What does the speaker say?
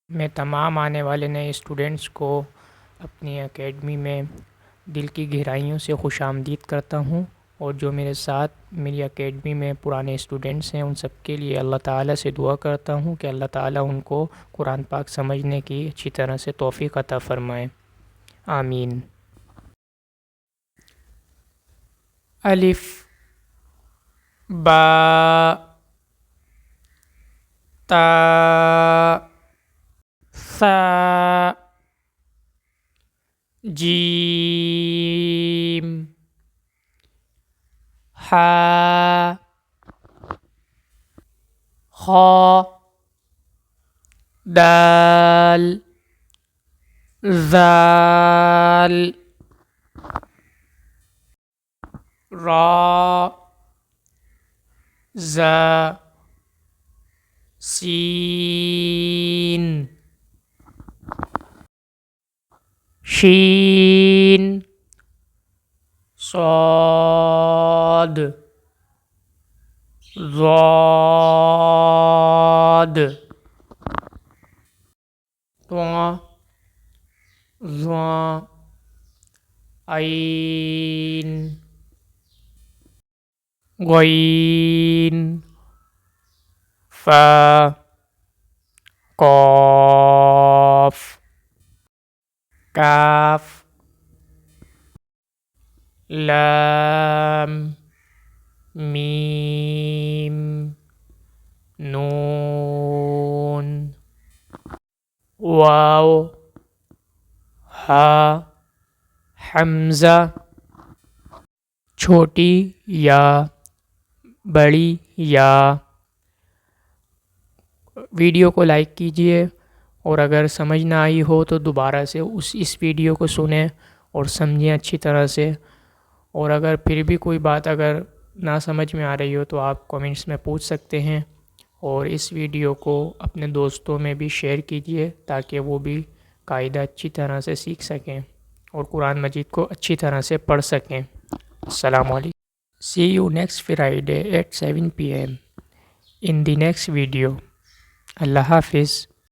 میں تمام آنے والے نئے اسٹوڈنٹس کو اپنی اکیڈمی میں دل کی گہرائیوں سے خوش آمدید کرتا ہوں، اور جو میرے ساتھ میری اکیڈمی میں پرانے اسٹوڈنٹس ہیں ان سب کے لیے اللہ تعالیٰ سے دعا کرتا ہوں کہ اللہ تعالیٰ ان کو قرآن پاک سمجھنے کی اچھی طرح سے توفیق عطا فرمائے، آمین۔ الف با تا ثا جیم حا خا دال ذال را زا سین شین صاد ضاد طا ظا عین غین فا قاف کاف لام میم نون واو ہا حمزہ چھوٹی یا بڑی یا۔ ویڈیو کو لائک کیجئے، اور اگر سمجھ نہ آئی ہو تو دوبارہ سے اس ویڈیو کو سنیں اور سمجھیں اچھی طرح سے، اور اگر پھر بھی کوئی بات اگر نہ سمجھ میں آ رہی ہو تو آپ کومنٹس میں پوچھ سکتے ہیں، اور اس ویڈیو کو اپنے دوستوں میں بھی شیئر کیجئے تاکہ وہ بھی قاعدہ اچھی طرح سے سیکھ سکیں اور قرآن مجید کو اچھی طرح سے پڑھ سکیں۔ السلام علیکم۔ See you next Friday at 7 p.m. in the next video. اللہ حافظ۔